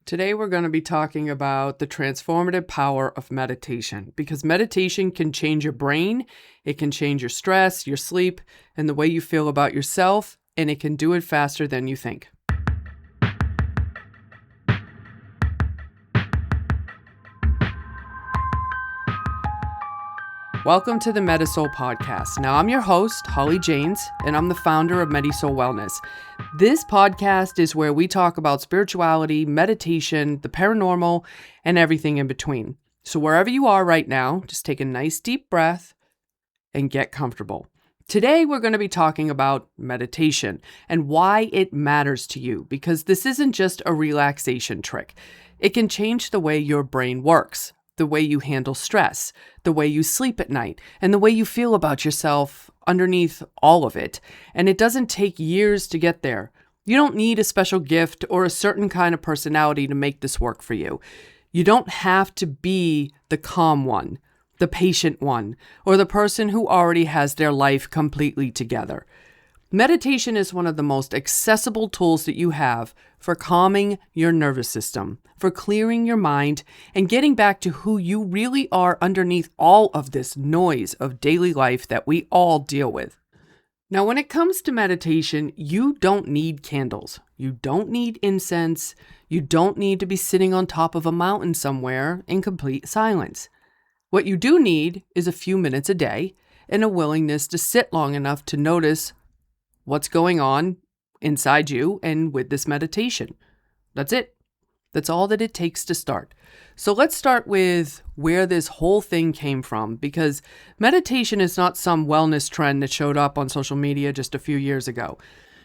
Today, we're going to be talking about the transformative power of meditation because meditation can change your brain, it can change your stress, your sleep, and the way you feel about yourself, and it can do it faster than you think. Welcome to the MediSoul podcast. Now, I'm your host, Holly Janes, and I'm the founder of MediSoul Wellness. This podcast is where we talk about spirituality, meditation, the paranormal, and everything in between. So wherever you are right now, just take a nice deep breath and get comfortable. Today, we're going to be talking about meditation and why it matters to you, because this isn't just a relaxation trick. It can change the way your brain works, the way you handle stress, the way you sleep at night, and the way you feel about yourself underneath all of it. And it doesn't take years to get there. You don't need a special gift or a certain kind of personality to make this work for you. You don't have to be the calm one, the patient one, or the person who already has their life completely together. Meditation is one of the most accessible tools that you have for calming your nervous system, for clearing your mind, and getting back to who you really are underneath all of this noise of daily life that we all deal with. Now, when it comes to meditation, you don't need candles. You don't need incense. You don't need to be sitting on top of a mountain somewhere in complete silence. What you do need is a few minutes a day and a willingness to sit long enough to notice what's going on inside you and with this meditation. That's it. That's all that it takes to start. So let's start with where this whole thing came from, because meditation is not some wellness trend that showed up on social media just a few years ago.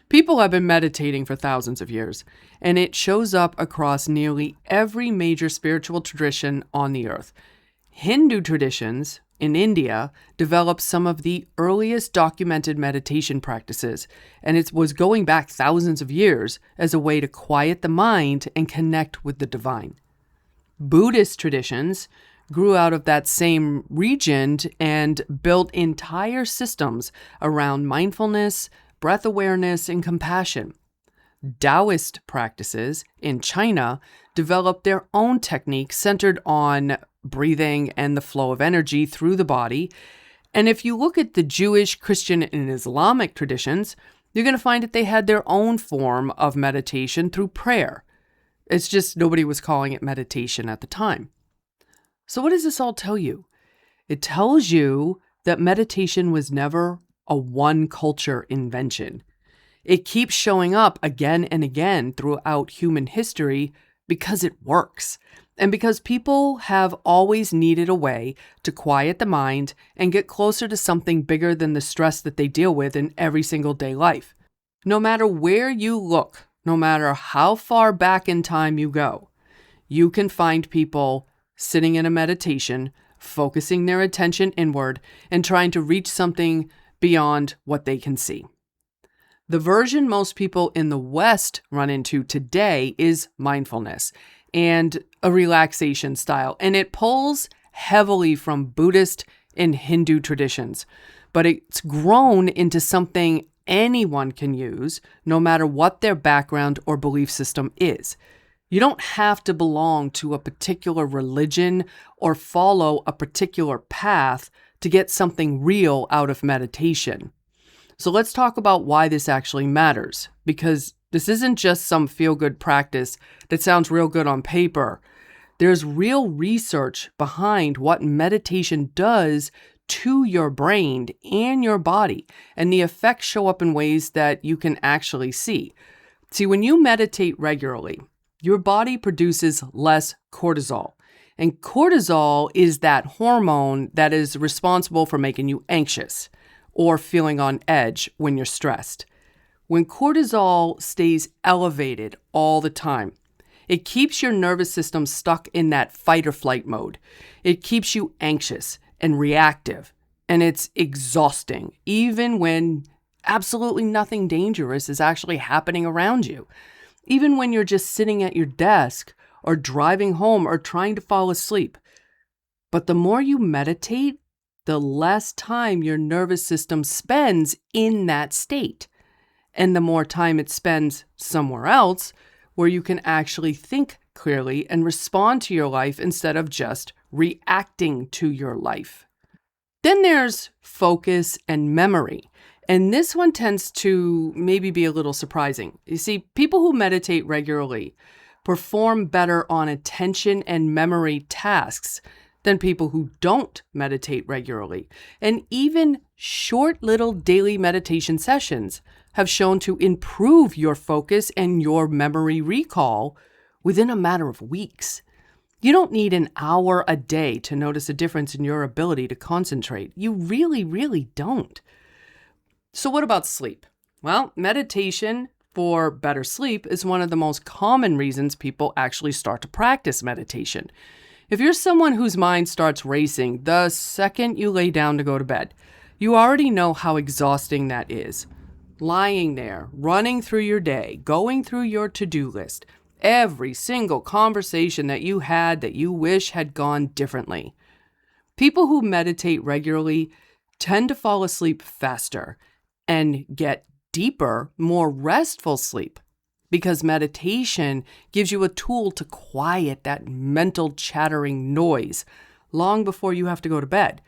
People have been meditating for thousands of years, and it shows up across nearly every major spiritual tradition on the earth. Hindu traditions in India developed some of the earliest documented meditation practices, and it was going back thousands of years as a way to quiet the mind and connect with the divine. Buddhist traditions grew out of that same region and built entire systems around mindfulness, breath awareness, and compassion. Taoist practices in China developed their own techniques centered on breathing and the flow of energy through the body. And if you look at the Jewish, Christian, and Islamic traditions, you're going to find that they had their own form of meditation through prayer. It's just nobody was calling it meditation at the time. So what does this all tell you? It tells you that meditation was never a one culture invention. It keeps showing up again and again throughout human history because it works. And because people have always needed a way to quiet the mind and get closer to something bigger than the stress that they deal with in every single day life. No matter where you look, no matter how far back in time you go, you can find people sitting in a meditation, focusing their attention inward and trying to reach something beyond what they can see. The version most people in the West run into today is mindfulness and a relaxation style, and it pulls heavily from Buddhist and Hindu traditions, but it's grown into something anyone can use, no matter what their background or belief system is. You don't have to belong to a particular religion or follow a particular path to get something real out of meditation. So let's talk about why this actually matters, because this isn't just some feel-good practice that sounds real good on paper. There's real research behind what meditation does to your brain and your body, and the effects show up in ways that you can actually see. See, when you meditate regularly, your body produces less cortisol. And cortisol is that hormone that is responsible for making you anxious or feeling on edge when you're stressed. When cortisol stays elevated all the time, it keeps your nervous system stuck in that fight or flight mode. It keeps you anxious and reactive, and it's exhausting, even when absolutely nothing dangerous is actually happening around you. Even when you're just sitting at your desk or driving home or trying to fall asleep. But the more you meditate, the less time your nervous system spends in that state. And the more time it spends somewhere else, where you can actually think clearly and respond to your life instead of just reacting to your life. Then there's focus and memory. And this one tends to maybe be a little surprising. You see, people who meditate regularly perform better on attention and memory tasks than people who don't meditate regularly. And even short little daily meditation sessions have shown to improve your focus and your memory recall within a matter of weeks. You don't need an hour a day to notice a difference in your ability to concentrate. You really, really don't. So what about sleep? Well, meditation for better sleep is one of the most common reasons people actually start to practice meditation. If you're someone whose mind starts racing the second you lay down to go to bed, you already know how exhausting that is. Lying there, running through your day, going through your to-do list, every single conversation that you had that you wish had gone differently. People who meditate regularly tend to fall asleep faster and get deeper, more restful sleep because meditation gives you a tool to quiet that mental chattering noise long before you have to go to bed.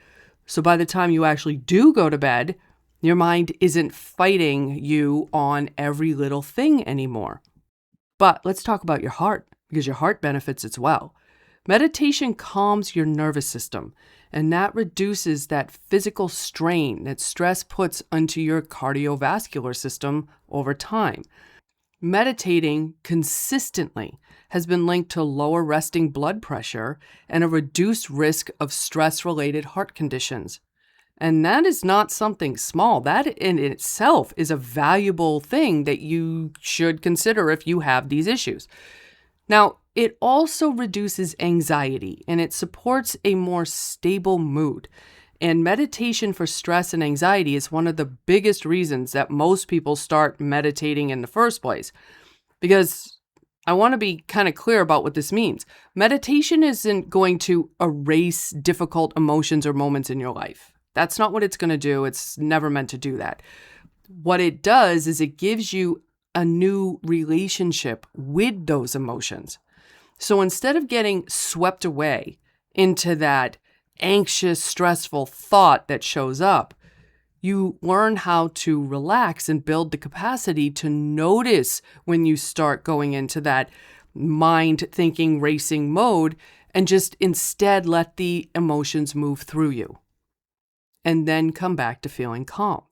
So by the time you actually do go to bed, your mind isn't fighting you on every little thing anymore. But let's talk about your heart, because your heart benefits as well. Meditation calms your nervous system, and that reduces that physical strain that stress puts onto your cardiovascular system over time. Meditating consistently has been linked to lower resting blood pressure and a reduced risk of stress-related heart conditions. And that is not something small. That in itself is a valuable thing that you should consider if you have these issues. Now, it also reduces anxiety and it supports a more stable mood. And meditation for stress and anxiety is one of the biggest reasons that most people start meditating in the first place. Because I want to be kind of clear about what this means. Meditation isn't going to erase difficult emotions or moments in your life. That's not what it's going to do. It's never meant to do that. What it does is it gives you a new relationship with those emotions. So instead of getting swept away into that anxious, stressful thought that shows up, you learn how to relax and build the capacity to notice when you start going into that mind thinking, racing mode, and just instead let the emotions move through you. And then come back to feeling calm.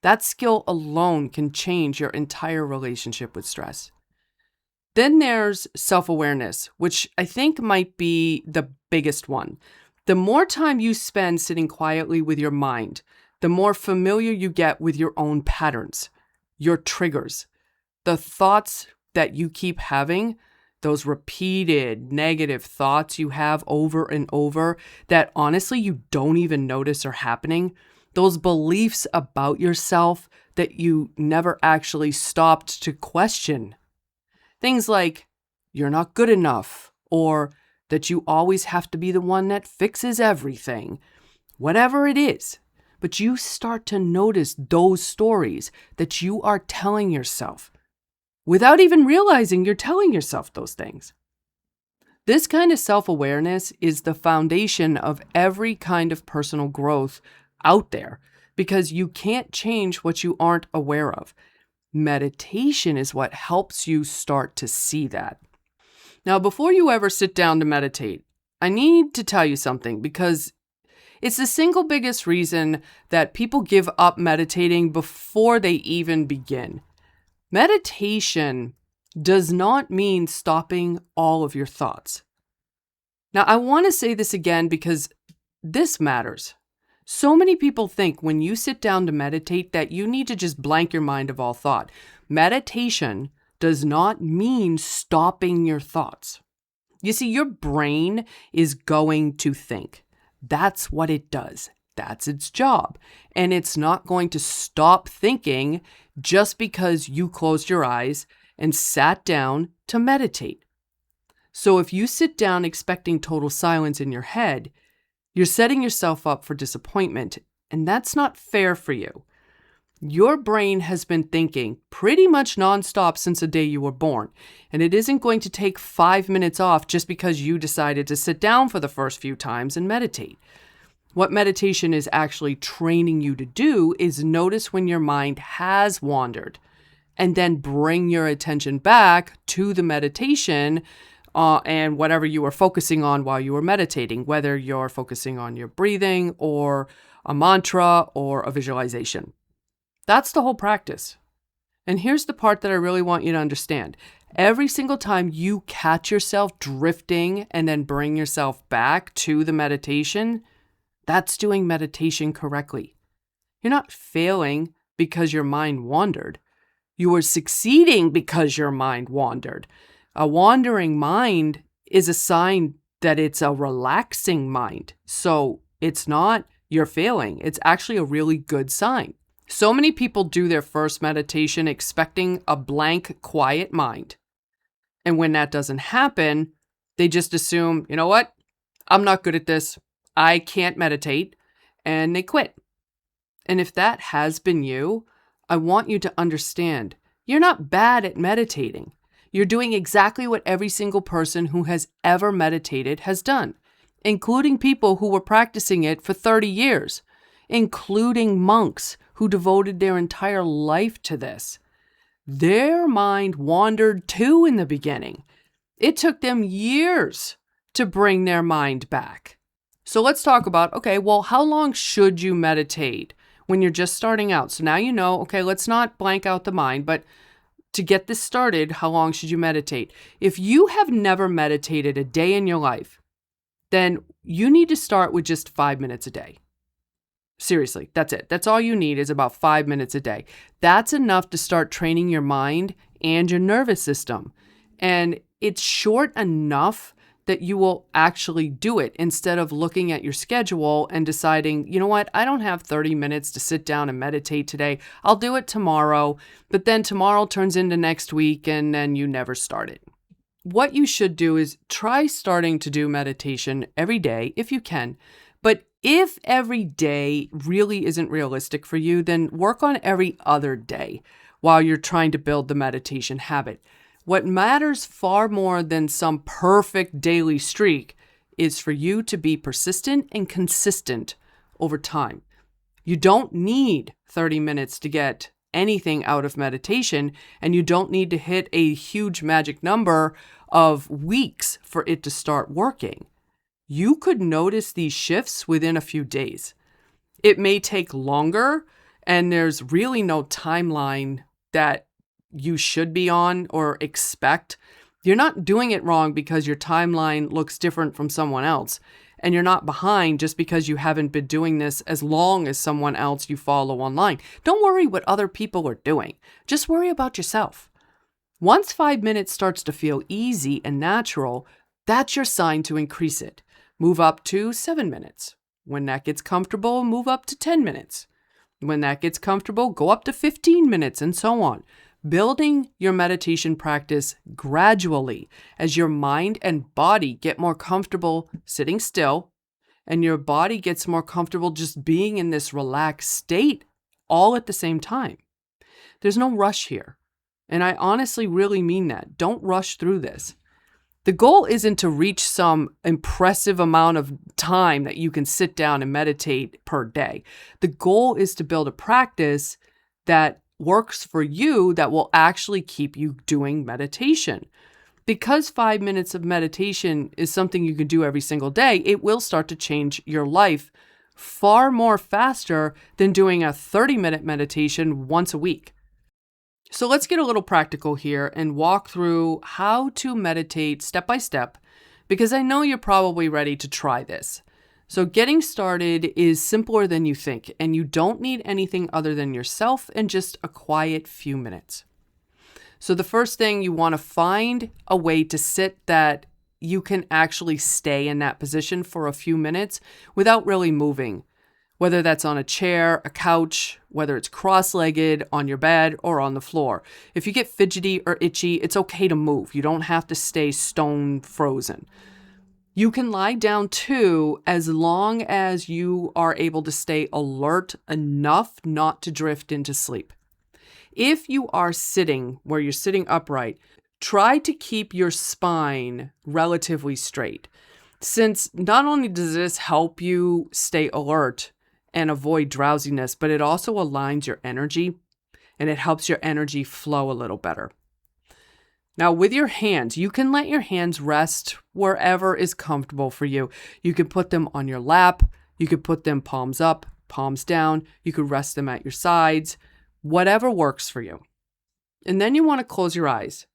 That skill alone can change your entire relationship with stress. Then there's self-awareness, which I think might be the biggest one. The more time you spend sitting quietly with your mind, the more familiar you get with your own patterns, your triggers, the thoughts that you keep having, those repeated negative thoughts you have over and over that honestly you don't even notice are happening, those beliefs about yourself that you never actually stopped to question. Things like, you're not good enough, or that you always have to be the one that fixes everything. Whatever it is, but you start to notice those stories that you are telling yourself without even realizing you're telling yourself those things. This kind of self-awareness is the foundation of every kind of personal growth out there because you can't change what you aren't aware of. Meditation is what helps you start to see that. Now, before you ever sit down to meditate, I need to tell you something because it's the single biggest reason that people give up meditating before they even begin. Meditation does not mean stopping all of your thoughts. Now, I want to say this again because this matters. So many people think when you sit down to meditate that you need to just blank your mind of all thought. Meditation does not mean stopping your thoughts. You see, your brain is going to think. That's what it does. That's its job. And it's not going to stop thinking just because you closed your eyes and sat down to meditate. So if you sit down expecting total silence in your head, you're setting yourself up for disappointment, and that's not fair for you. Your brain has been thinking pretty much nonstop since the day you were born, and it isn't going to take 5 minutes off just because you decided to sit down for the first few times and meditate. What meditation is actually training you to do is notice when your mind has wandered and then bring your attention back to the meditation and whatever you were focusing on while you were meditating, whether you're focusing on your breathing or a mantra or a visualization. That's the whole practice. And here's the part that I really want you to understand. Every single time you catch yourself drifting and then bring yourself back to the meditation, that's doing meditation correctly. You're not failing because your mind wandered. You are succeeding because your mind wandered. A wandering mind is a sign that it's a relaxing mind. So it's not you're failing. It's actually a really good sign. So many people do their first meditation expecting a blank, quiet mind. And when that doesn't happen, they just assume, you know what? I'm not good at this. I can't meditate. And they quit. And if that has been you, I want you to understand you're not bad at meditating. You're doing exactly what every single person who has ever meditated has done, including people who were practicing it for 30 years, including monks who devoted their entire life to this. Their mind wandered too in the beginning. It took them years to bring their mind back. So let's talk about, okay, well, how long should you meditate when you're just starting out? So now you know, okay, let's not blank out the mind, but to get this started, how long should you meditate? If you have never meditated a day in your life, then you need to start with just 5 minutes a day. Seriously, that's it. That's all you need is about 5 minutes a day. That's enough to start training your mind and your nervous system. And it's short enough that you will actually do it instead of looking at your schedule and deciding, you know what, I don't have 30 minutes to sit down and meditate today. I'll do it tomorrow, but then tomorrow turns into next week and then you never start it. What you should do is try starting to do meditation every day if you can. But if every day really isn't realistic for you, then work on every other day while you're trying to build the meditation habit. What matters far more than some perfect daily streak is for you to be persistent and consistent over time. You don't need 30 minutes to get anything out of meditation, and you don't need to hit a huge magic number of weeks for it to start working. You could notice these shifts within a few days. It may take longer, and there's really no timeline that you should be on or expect. You're not doing it wrong because your timeline looks different from someone else, and you're not behind just because you haven't been doing this as long as someone else you follow online. Don't worry what other people are doing. Just worry about yourself. Once 5 minutes starts to feel easy and natural, that's your sign to increase it. Move up to 7 minutes. When that gets comfortable, move up to 10 minutes. When that gets comfortable, go up to 15 minutes and so on. Building your meditation practice gradually as your mind and body get more comfortable sitting still and your body gets more comfortable just being in this relaxed state all at the same time. There's no rush here. And I honestly really mean that. Don't rush through this. The goal isn't to reach some impressive amount of time that you can sit down and meditate per day. The goal is to build a practice that works for you that will actually keep you doing meditation. Because 5 minutes of meditation is something you can do every single day, it will start to change your life far more faster than doing a 30-minute meditation once a week. So let's get a little practical here and walk through how to meditate step by step, because I know you're probably ready to try this. So getting started is simpler than you think, and you don't need anything other than yourself and just a quiet few minutes. So the first thing, you want to find a way to sit that you can actually stay in that position for a few minutes without really moving. Whether that's on a chair, a couch, whether it's cross-legged, on your bed, or on the floor. If you get fidgety or itchy, it's okay to move. You don't have to stay stone frozen. You can lie down too, as long as you are able to stay alert enough not to drift into sleep. If you are sitting where you're sitting upright, try to keep your spine relatively straight, since not only does this help you stay alert and avoid drowsiness, but it also aligns your energy and it helps your energy flow a little better. Now, with your hands, you can let your hands rest wherever is comfortable for you. You can put them on your lap. You could put them palms up, palms down. You could rest them at your sides, whatever works for you. And then you want to close your eyes.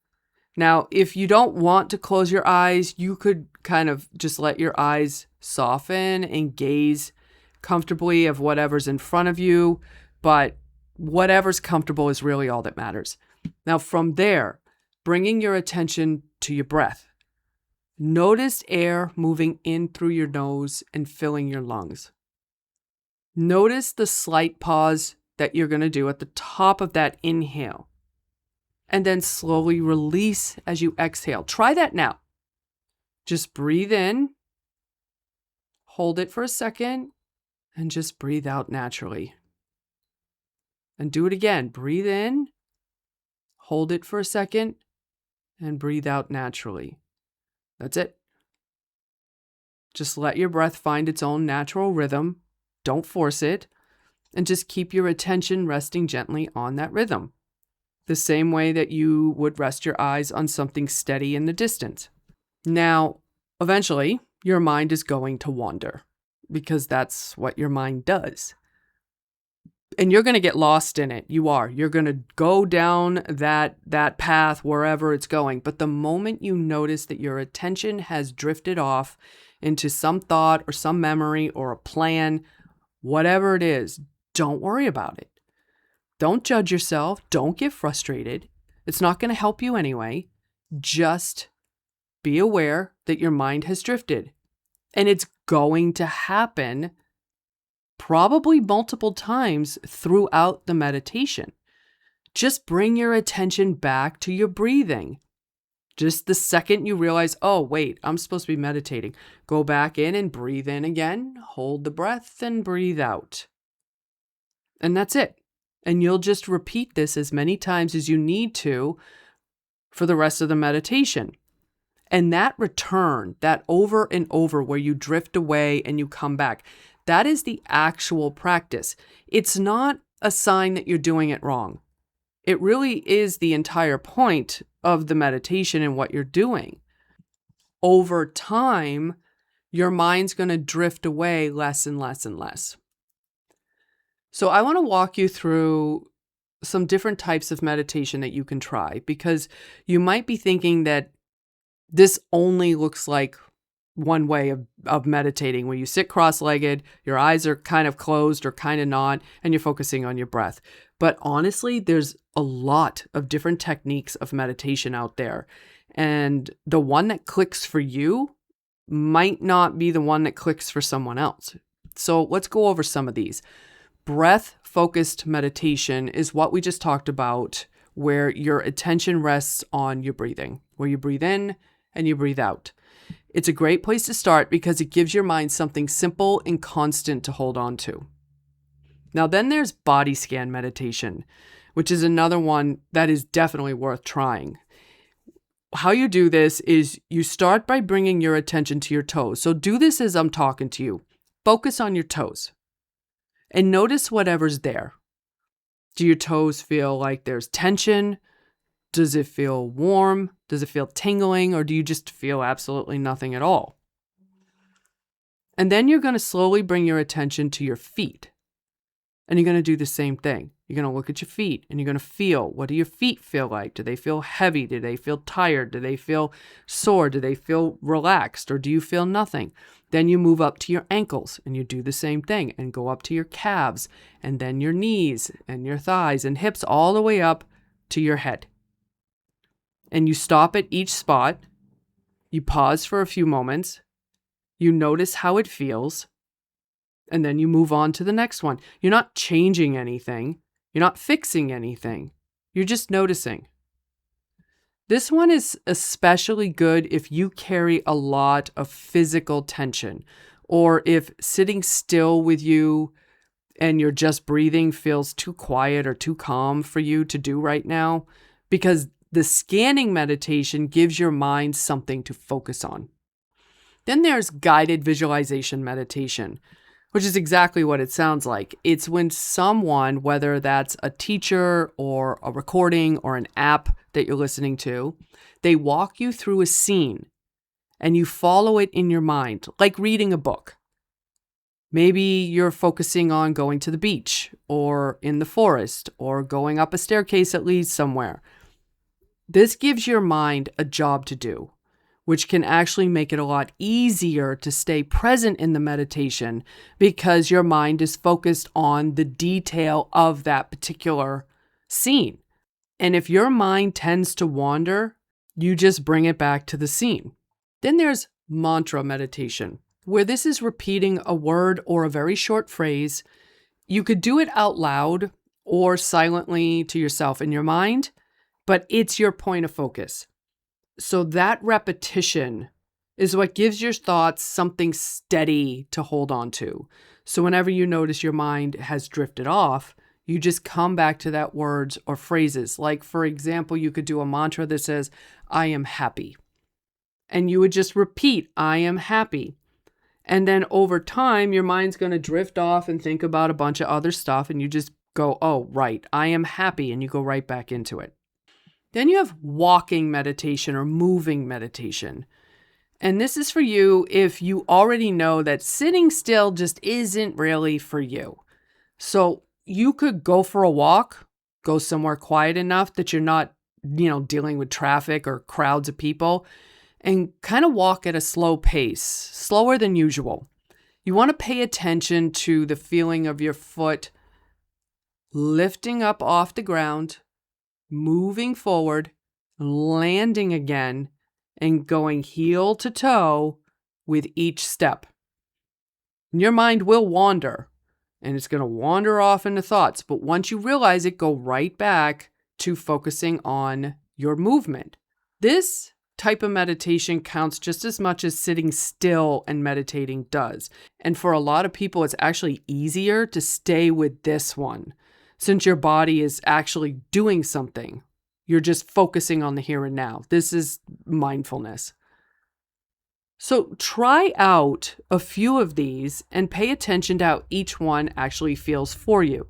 Now, if you don't want to close your eyes, you could kind of just let your eyes soften and gaze comfortably of whatever's in front of you. But whatever's comfortable is really all that matters. Now, from there, bringing your attention to your breath. Notice air moving in through your nose and filling your lungs. Notice the slight pause that you're going to do at the top of that inhale. And then slowly release as you exhale. Try that now. Just breathe in, hold it for a second, and just breathe out naturally. And do it again. Breathe in, hold it for a second, and breathe out naturally. That's it. Just let your breath find its own natural rhythm. Don't force it. And just keep your attention resting gently on that rhythm, the same way that you would rest your eyes on something steady in the distance. Now, eventually, your mind is going to wander, because that's what your mind does. And you're going to get lost in it. You're going to go down that path wherever it's going. But the moment you notice that your attention has drifted off into some thought or some memory or a plan, whatever it is, don't worry about it. Don't judge yourself. Don't get frustrated. It's not going to help you anyway. Just be aware that your mind has drifted. And it's going to happen probably multiple times throughout the meditation. Just bring your attention back to your breathing. Just the second you realize, oh, wait, I'm supposed to be meditating, go back in and breathe in again, hold the breath and breathe out. And that's it. And you'll just repeat this as many times as you need to for the rest of the meditation. And that return, that over and over where you drift away and you come back, that is the actual practice. It's not a sign that you're doing it wrong. It really is the entire point of the meditation and what you're doing. Over time, your mind's going to drift away less and less and less. So I want to walk you through some different types of meditation that you can try, because you might be thinking that this only looks like one way of meditating, where you sit cross-legged, your eyes are kind of closed or kind of not, and you're focusing on your breath. But honestly, there's a lot of different techniques of meditation out there. And the one that clicks for you might not be the one that clicks for someone else. So let's go over some of these. Breath-focused meditation is what we just talked about, where your attention rests on your breathing, where you breathe in and you breathe out. It's a great place to start because it gives your mind something simple and constant to hold on to. Now, then there's body scan meditation, which is another one that is definitely worth trying. How you do this is you start by bringing your attention to your toes. So do this as I'm talking to you. Focus on your toes and notice whatever's there. Do your toes feel like there's tension? Does it feel warm? Does it feel tingling? Or do you just feel absolutely nothing at all? And then you're going to slowly bring your attention to your feet. And you're going to do the same thing. You're going to look at your feet and you're going to feel, what do your feet feel like? Do they feel heavy? Do they feel tired? Do they feel sore? Do they feel relaxed? Or do you feel nothing? Then you move up to your ankles and you do the same thing and go up to your calves and then your knees and your thighs and hips all the way up to your head. And you stop at each spot, you pause for a few moments, you notice how it feels, and then you move on to the next one. You're not changing anything, you're not fixing anything, you're just noticing. This one is especially good if you carry a lot of physical tension, or if sitting still with you and you're just breathing feels too quiet or too calm for you to do right now, because the scanning meditation gives your mind something to focus on. Then there's guided visualization meditation, which is exactly what it sounds like. It's when someone, whether that's a teacher or a recording or an app that you're listening to, they walk you through a scene and you follow it in your mind, like reading a book. Maybe you're focusing on going to the beach or in the forest or going up a staircase that leads somewhere. This gives your mind a job to do, which can actually make it a lot easier to stay present in the meditation because your mind is focused on the detail of that particular scene. And if your mind tends to wander, you just bring it back to the scene. Then there's mantra meditation, where this is repeating a word or a very short phrase. You could do it out loud or silently to yourself in your mind, but it's your point of focus. So that repetition is what gives your thoughts something steady to hold on to. So whenever you notice your mind has drifted off, you just come back to that words or phrases. Like, for example, you could do a mantra that says, I am happy. And you would just repeat, I am happy. And then over time, your mind's going to drift off and think about a bunch of other stuff. And you just go, oh, right, I am happy. And you go right back into it. Then you have walking meditation or moving meditation. And this is for you if you already know that sitting still just isn't really for you. So you could go for a walk, go somewhere quiet enough that you're not, dealing with traffic or crowds of people, and kind of walk at a slow pace, slower than usual. You want to pay attention to the feeling of your foot lifting up off the ground, moving forward, landing again, and going heel to toe with each step. Your mind will wander, and it's going to wander off into thoughts. But once you realize it, go right back to focusing on your movement. This type of meditation counts just as much as sitting still and meditating does. And for a lot of people, it's actually easier to stay with this one, since your body is actually doing something. You're just focusing on the here and now. This is mindfulness. So try out a few of these and pay attention to how each one actually feels for you.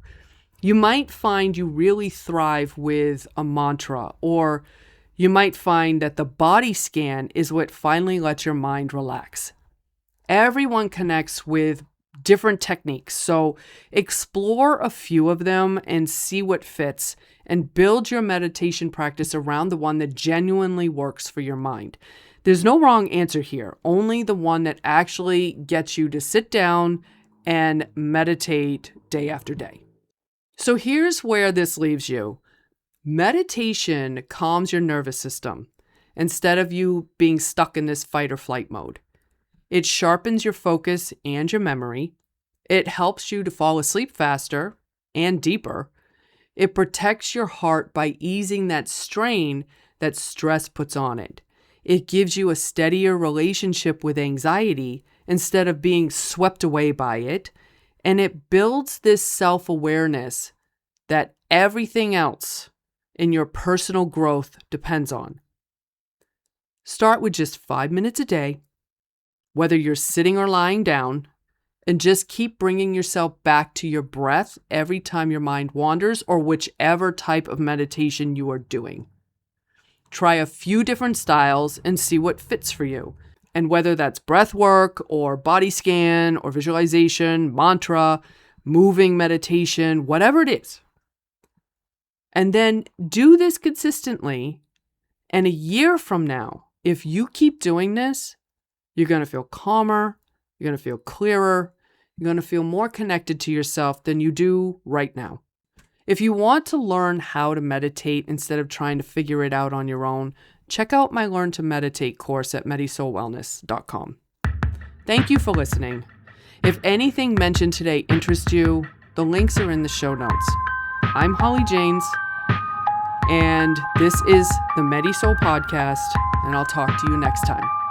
You might find you really thrive with a mantra, or you might find that the body scan is what finally lets your mind relax. Everyone connects with different techniques, so explore a few of them and see what fits, and build your meditation practice around the one that genuinely works for your mind. There's no wrong answer here, only the one that actually gets you to sit down and meditate day after day. So here's where this leaves you. Meditation calms your nervous system instead of you being stuck in this fight or flight mode. It sharpens your focus and your memory. It helps you to fall asleep faster and deeper. It protects your heart by easing that strain that stress puts on it. It gives you a steadier relationship with anxiety instead of being swept away by it. And it builds this self-awareness that everything else in your personal growth depends on. Start with just 5 minutes a day, whether you're sitting or lying down, and just keep bringing yourself back to your breath every time your mind wanders, or whichever type of meditation you are doing. Try a few different styles and see what fits for you. And whether that's breath work or body scan or visualization, mantra, moving meditation, whatever it is. And then do this consistently. And a year from now, if you keep doing this, you're going to feel calmer, you're going to feel clearer, you're going to feel more connected to yourself than you do right now. If you want to learn how to meditate instead of trying to figure it out on your own, check out my Learn to Meditate course at MediSoulWellness.com. Thank you for listening. If anything mentioned today interests you, the links are in the show notes. I'm Holly Janes, And this is the MediSoul podcast, and I'll talk to you next time.